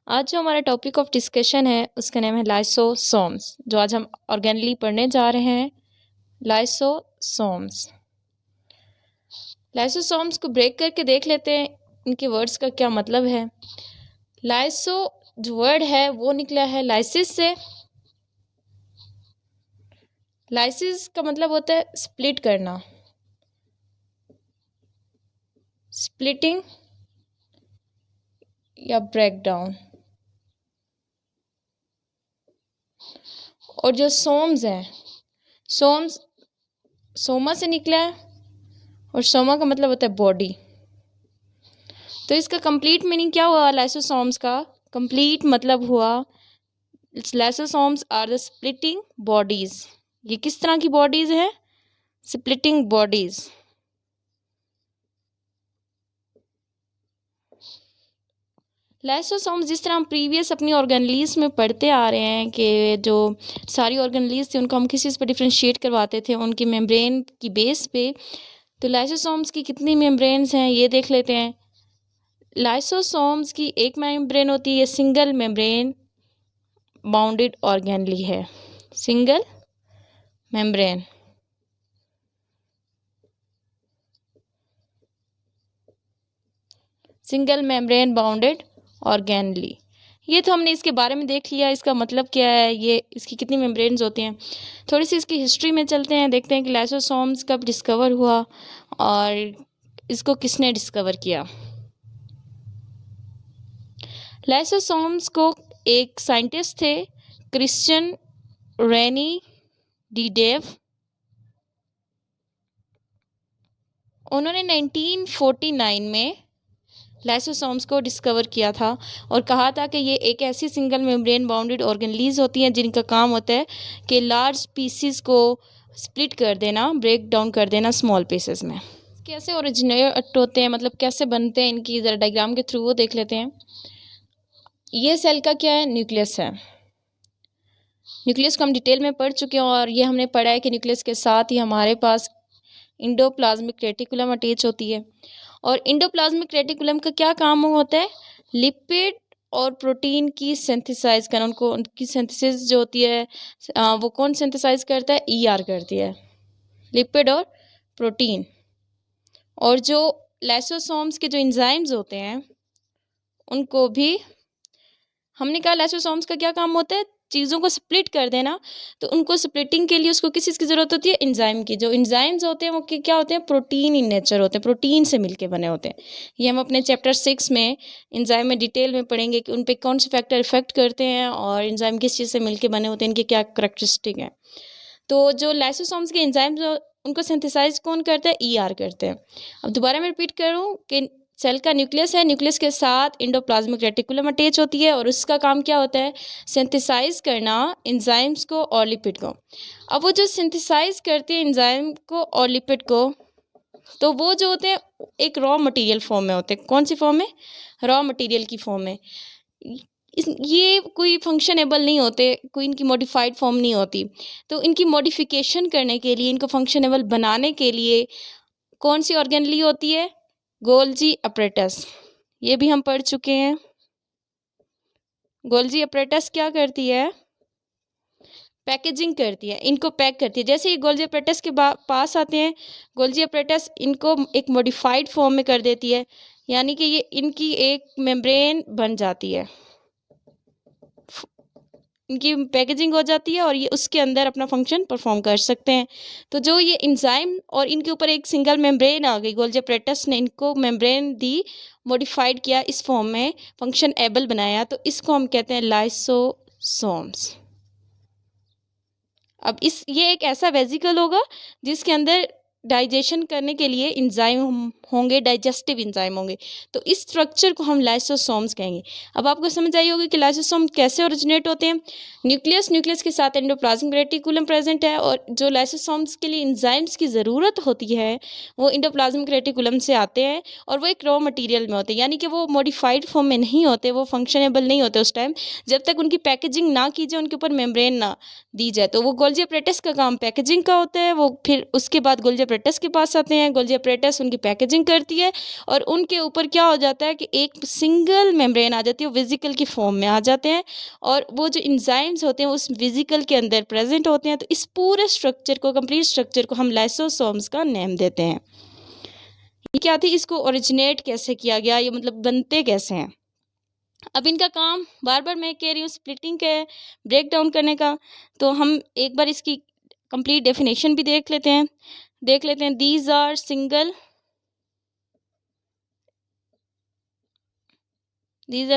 आज जो हमारा टॉपिक ऑफ डिस्कशन है उसका नाम है लाइसोसोम्स, जो आज हम ऑर्गेनली पढ़ने जा रहे हैं। लाइसोसोम्स लाइसोसोम्स को ब्रेक करके देख लेते हैं इनके वर्ड्स का क्या मतलब है। लाइसो जो वर्ड है वो निकला है लाइसिस से। लाइसिस का मतलब होता है स्प्लिट करना, स्प्लिटिंग या ब्रेक डाउन। और जो सोम्स है, सोम्स सोमा से निकला है और सोमा का मतलब होता है बॉडी। तो इसका कंप्लीट मीनिंग क्या हुआ? लाइसोसोम्स का कंप्लीट मतलब हुआ lysosomes are the splitting bodies. ये किस तरह की बॉडीज हैं? Splitting bodies. लाइसोसोम्स जिस तरह हम प्रीवियस अपनी ऑर्गेनलीज में पढ़ते आ रहे हैं कि जो सारी ऑर्गेनलीज थी उनको हम किसी चीज़ पर डिफ्रेंशिएट करवाते थे उनकी मेम्ब्रेन की बेस पे। तो लाइसोसोम्स की कितनी मेम्ब्रेन्स हैं ये देख लेते हैं। लाइसोसोम्स की एक मेम्ब्रेन होती है, सिंगल मेम्ब्रेन बाउंडेड ऑर्गेनली है। Single membrane. Single membrane bounded organelle. ये तो हमने इसके बारे में देख लिया, इसका मतलब क्या है, ये इसकी कितनी मेम्ब्रेन्स होती हैं। थोड़ी सी इसकी हिस्ट्री में चलते हैं, देखते हैं कि लाइसोसोम्स कब डिस्कवर हुआ और इसको किसने डिस्कवर किया। लाइसोसोम्स को एक साइंटिस्ट थे, क्रिश्चियन रेनी डी डेव। उन्होंने 1949 में लाइसोसोम्स को डिस्कवर किया था और कहा था कि ये एक ऐसी सिंगल मेम्ब्रेन बाउंडेड ऑर्गेनलीज होती हैं जिनका काम होता है कि लार्ज पीसीस को स्प्लिट कर देना, ब्रेक डाउन कर देना स्मॉल पीसेस में। कैसे ओरिजिनेट होते हैं, मतलब कैसे बनते हैं, इनकी ज़रा डायग्राम के थ्रू वो देख लेते हैं। ये सेल का क्या है? न्यूक्लियस है। न्यूक्लियस को हम डिटेल में पढ़ चुके हैं और ये हमने पढ़ा है कि न्यूक्लियस के साथ ही हमारे पास इंडोप्लाज्मिक रेटिकुलम अटैच होती है। और इंडोप्लाज्मिक रेटिकुलम का क्या काम होता है? लिपिड और प्रोटीन की सिंथेसाइज करना। उनकी सिंथेसिस जो होती है वो कौन सिंथेसाइज करता है? ईआर करती है, लिपिड और प्रोटीन। और जो लाइसोसोम्स के जो एंजाइम्स होते हैं उनको भी हमने कहा लाइसोसोम्स का क्या काम होता है? चीज़ों को स्प्लिट कर देना। तो उनको स्प्लिटिंग के लिए उसको किस चीज़ की ज़रूरत होती है? एंजाइम की। जो एंजाइम्स होते हैं वो क्या होते हैं? प्रोटीन इन नेचर होते हैं, प्रोटीन से मिलके बने होते हैं। ये हम अपने चैप्टर 6 में एंजाइम में डिटेल में पढ़ेंगे कि उन पे कौन से फैक्टर इफेक्ट करते हैं और एंजाइम किस चीज़ से मिलके बने होते हैं, इनके क्या करेक्टरिस्टिक हैं। तो जो लाइसोसोम्स के एंजाइम्स उनको सिंथेसाइज कौन करता है? ईआर करते हैं। अब दोबारा मैं रिपीट करूँ कि सेल का न्यूक्लियस है, न्यूक्लियस के साथ इंडोप्लाज्मिक रेटिकुलम अटैच होती है और उसका काम क्या होता है? सिंथेसाइज करना एंजाइम्स को और लिपिड को। अब वो जो सिंथेसाइज करते हैं एंजाइम को और लिपिड को, तो वो जो होते हैं एक रॉ मटेरियल फॉर्म में होते हैं। कौन सी फॉर्म में? रॉ मटेरियल की फॉर्म में। ये कोई फंक्शनेबल नहीं होते, कोई इनकी मॉडिफाइड फॉर्म नहीं होती। तो इनकी मॉडिफिकेशन करने के लिए, इनको फंक्शनेबल बनाने के लिए कौन सी ऑर्गेनली होती है? Golgi apparatus. ये भी हम पढ़ चुके हैं। गोल्जी अपरेटस क्या करती है? पैकेजिंग करती है, इनको पैक करती है। जैसे ये गोल्जी अपरेटस के पास आते हैं, गोल्जी अपरेटस इनको एक मॉडिफाइड फॉर्म में कर देती है, यानी कि ये इनकी एक मेम्ब्रेन बन जाती है, इनकी पैकेजिंग हो जाती है और ये उसके अंदर अपना फंक्शन परफॉर्म कर सकते हैं। तो जो ये एंजाइम और इनके ऊपर एक सिंगल मेम्ब्रेन आ गई, गोल्जी अपरेटस ने इनको मेम्ब्रेन दी, मॉडिफाइड किया, इस फॉर्म में फंक्शन एबल बनाया, तो इसको हम कहते हैं लाइसोसोम्स। अब ये एक ऐसा वेजिकल होगा जिसके अंदर डाइजेशन करने के लिए एंजाइम होंगे, डाइजेस्टिव एंजाइम होंगे। तो इस स्ट्रक्चर को हम लाइसोसोम्स कहेंगे। अब आपको समझ आई होगी कि लाइसोसोम कैसे ओरिजिनेट होते हैं। न्यूक्लियस के साथ एंडोप्लाज्मिक रेटिकुलम प्रेजेंट है और जो लाइसोसोम्स के लिए एंजाइम्स की ज़रूरत होती है वो एंडोप्लाज्मिक रेटिकुलम से आते हैं और वो एक रॉ मटेरियल में होते हैं, यानी कि वो मॉडिफाइड फॉर्म में नहीं होते, वो फंक्शनेबल नहीं होते उस टाइम, जब तक उनकी पैकेजिंग ना की जाए, उनके ऊपर मेम्ब्रेन ना दी जाए। तो वो गोल्जी अपरेटस का काम पैकेजिंग का होता है, वो फिर उसके बाद गोल्जी अप्रेटस के पास आते हैं। गोल्जी अप्रेटस उनकी पैकेजिंग करती है और उनके ऊपर क्या हो जाता है कि एक सिंगल मेम्ब्रेन आ जाती है, वो वेसिकल की फॉर्म में आ जाते हैं और वो जो इंजाइम्स होते हैं उस वेसिकल के अंदर प्रेजेंट होते हैं। तो इस पूरे स्ट्रक्चर को, कंप्लीट स्ट्रक्चर को हम लाइसोसोम्स का नेम देते हैं। ये क्या थी, इसको ओरिजिनेट कैसे किया गया, ये मतलब बनते कैसे हैं। अब इनका काम बार बार मैं कह रही हूँ स्प्लिटिंग का है, ब्रेक डाउन करने का। तो हम एक बार इसकी कंप्लीट डेफिनेशन भी देख लेते हैं। These are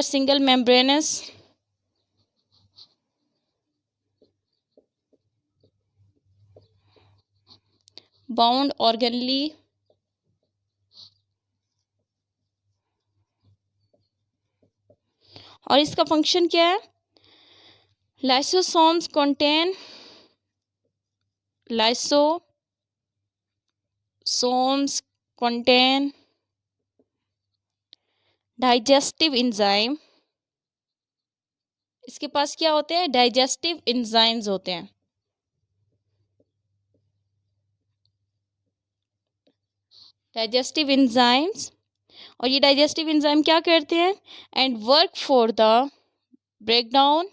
single membranous bound organelle और इसका फंक्शन क्या है। Lysosomes contain digestive enzyme. इसके पास क्या होते हैं, डाइजेस्टिव एंजाइम्स होते हैं। डाइजेस्टिव एंजाइम्स, और ये डाइजेस्टिव एंजाइम क्या करते हैं, and work for the breakdown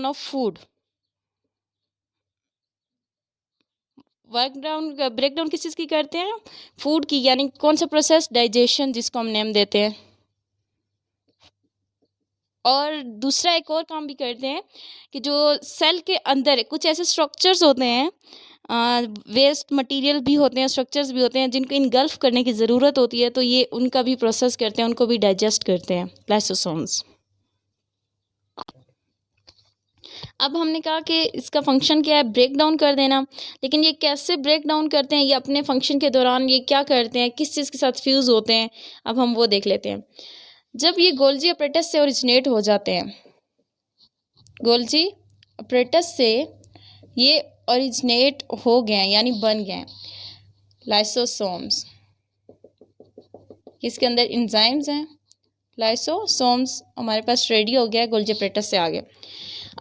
of food. Breakdown किस चीज़ की करते हैं, फूड की, यानी कौन सा प्रोसेस, डाइजेशन, जिसको हम नेम देते हैं। और दूसरा एक और काम भी करते हैं कि जो सेल के अंदर कुछ ऐसे स्ट्रक्चर्स होते हैं, वेस्ट मटेरियल भी होते हैं, स्ट्रक्चर्स भी होते हैं जिनको इनगल्फ करने की ज़रूरत होती है, तो ये उनका भी प्रोसेस करते हैं, उनको भी डाइजेस्ट करते हैं लाइसोसोम्स। अब हमने कहा कि इसका फंक्शन क्या है, ब्रेक डाउन कर देना। लेकिन ये कैसे ब्रेक डाउन करते हैं, ये अपने फंक्शन के दौरान ये क्या करते हैं, किस चीज़ के साथ फ्यूज़ होते हैं, अब हम वो देख लेते हैं। जब ये गोल्जी अपरेटस से ओरिजिनेट हो जाते हैं, गोल्जी अपरेटस से ये ओरिजिनेट हो गए हैं यानी बन गए हैं लाइसोसोम्स। इसके अंदर इंजाइम्स हैं, लाइसोसोम्स हमारे पास रेडी हो गया है, गोल्जी अपरेटस से आ गया।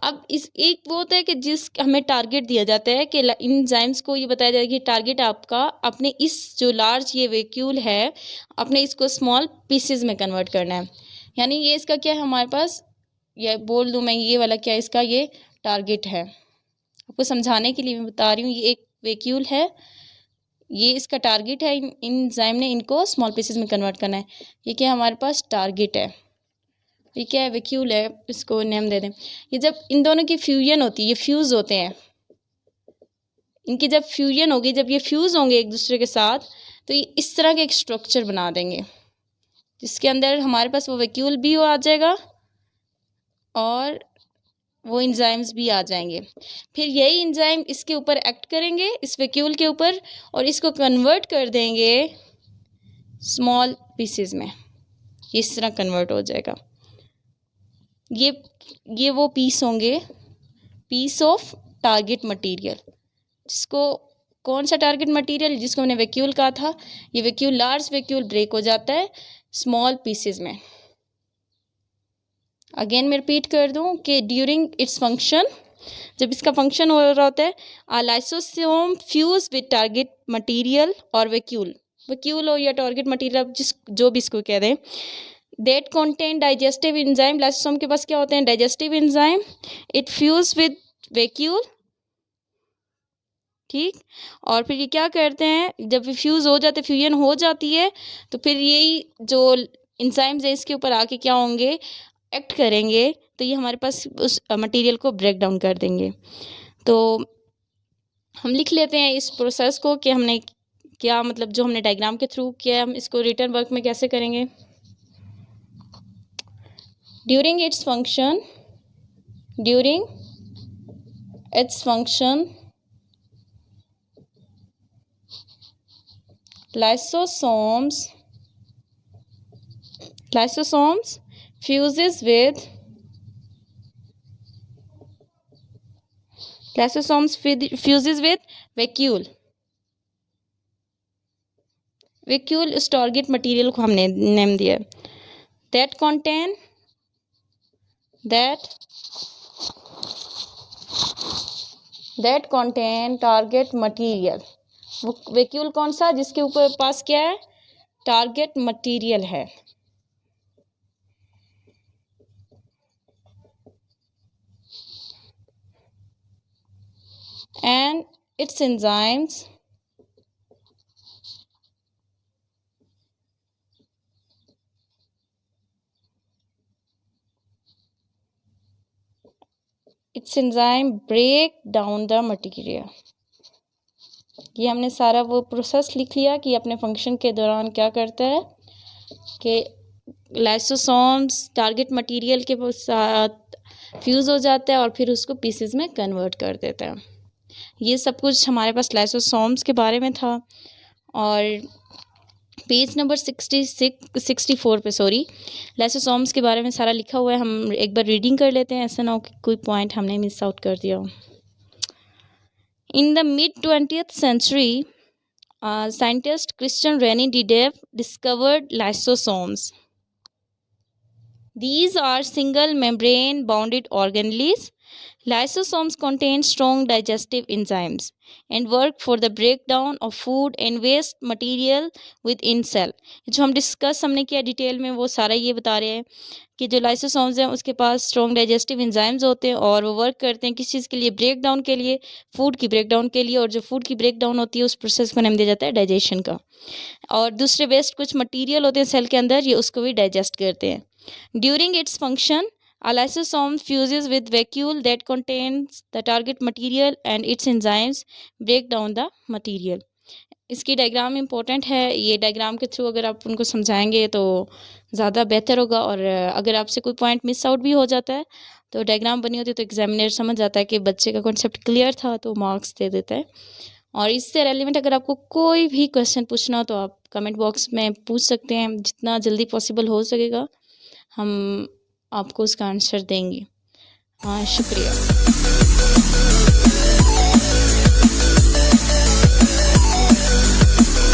अब इस एक वो होता है कि जिस हमें टारगेट दिया जाता है कि इंजाइम्स को ये बताया जाए कि टारगेट आपका अपने इस जो लार्ज ये वैक्यूल है, अपने इसको स्मॉल पीसेस में कन्वर्ट करना है। यानी ये इसका क्या है हमारे पास, ये बोल दूं मैं, ये वाला क्या है, इसका ये टारगेट है। आपको समझाने के लिए मैं बता रही हूँ, ये एक वैक्यूल है, ये इसका टारगेट है, इंजाइम ने इनको स्मॉल पीसेस में कन्वर्ट करना है। ये क्या हमारे पास टारगेट है, ये क्या है, वैक्यूल है, इसको नेम दे दें। ये जब इन दोनों की फ्यूजन होती है, ये फ्यूज़ होते हैं, इनकी जब फ्यूजन होगी, जब ये फ्यूज़ होंगे एक दूसरे के साथ, तो ये इस तरह का एक स्ट्रक्चर बना देंगे जिसके अंदर हमारे पास वो वैक्यूल भी आ जाएगा और वो इंजाइम्स भी आ जाएंगे। फिर यही इंजाइम इसके ऊपर एक्ट करेंगे, इस वैक्यूल के ऊपर, और इसको कन्वर्ट कर देंगे स्मॉल पीसेस में। इस तरह कन्वर्ट हो जाएगा। ये वो पीस होंगे, पीस ऑफ टारगेट मटेरियल, जिसको कौन सा टारगेट मटेरियल, जिसको हमने वैक्यूल कहा था, ये वैक्यूल, लार्ज वैक्यूल ब्रेक हो जाता है स्मॉल पीसेस में। अगेन मैं रिपीट कर दूं कि ड्यूरिंग इट्स फंक्शन, जब इसका फंक्शन हो रहा होता है, आ lysosome fuse with target material और वैक्यूल हो या टारगेट मटेरियल, जिस जो भी इसको कह दें, that contain digestive enzyme. Lysosome के पास क्या होते हैं, digestive enzyme, it fuse with vacuole, ठीक। और फिर ये क्या करते हैं, जब फ्यूज हो जाते, फ्यूजन हो जाती है, तो फिर यही जो एंजाइम्स है इसके ऊपर आके क्या होंगे, एक्ट करेंगे, तो ये हमारे पास उस मटेरियल को ब्रेक डाउन कर देंगे। तो हम लिख लेते हैं इस प्रोसेस को कि हमने क्या, मतलब जो हमने डायग्राम के थ्रू किया, हम इसको रिटर्न वर्क में कैसे करेंगे। During its function lysosomes fuses with vacuole vacuole उस टारगेट मटेरियल को हमने नेम दिया दैट कॉन्टेन टारगेट मटेरियल। वो वैक्यूल कौन सा जिसके ऊपर पास क्या है, टारगेट मटेरियल है। And its enzymes break down the material. ये हमने सारा वो प्रोसेस लिख लिया कि अपने फंक्शन के दौरान क्या करता है कि लाइसोसोम्स टारगेट मटेरियल के साथ फ्यूज़ हो जाता है और फिर उसको पीसेस में कन्वर्ट कर देता है। ये सब कुछ हमारे पास लाइसोसोम्स के बारे में था। और पेज नंबर 64 पे लाइसोसोम्स के बारे में सारा लिखा हुआ है। हम एक बार रीडिंग कर लेते हैं, ऐसा ना हो कि कोई पॉइंट हमने मिस आउट कर दिया हो। In the mid-20th century, scientist Christian René Didev discovered lysosomes. These are single membrane bounded organelles. Lysosomes contain strong digestive enzymes and work for the breakdown of food and waste material within cell. जो हम discuss हमने किया detail में वो सारा ये बता रहे हैं कि जो लाइसोसोम्स हैं उसके पास स्ट्रॉन्ग डाइजेस्टिव एंजाइम्स होते हैं और वो वर्क करते हैं किस चीज़ के लिए, ब्रेक डाउन के लिए, फूड की ब्रेक डाउन के लिए। और जो फूड की ब्रेक डाउन होती है उस प्रोसेस को नाम दिया जाता है डाइजेशन का। और दूसरे वेस्ट कुछ मटीरियल होते हैं सेल के अंदर, ये उसको भी डाइजेस्ट करते हैं। During its function a lysosome fuses with vacuole that contains the target material and its enzymes break down the material. इसकी डायग्राम इम्पोर्टेंट है। ये डायग्राम के थ्रू अगर आप उनको समझाएंगे तो ज़्यादा बेहतर होगा। और अगर आपसे कोई पॉइंट मिस आउट भी हो जाता है तो डायग्राम बनी होती है तो एग्जामिनर समझ जाता है कि बच्चे का कॉन्सेप्ट क्लियर था तो मार्क्स दे देता है। और इससे रेलिवेंट अगर आपको कोई भी क्वेश्चन पूछना हो तो आप कमेंट बॉक्स में पूछ सकते हैं। जितना जल्दी पॉसिबल हो सकेगा हम आपको उसका आंसर देंगे। हाँ, शुक्रिया।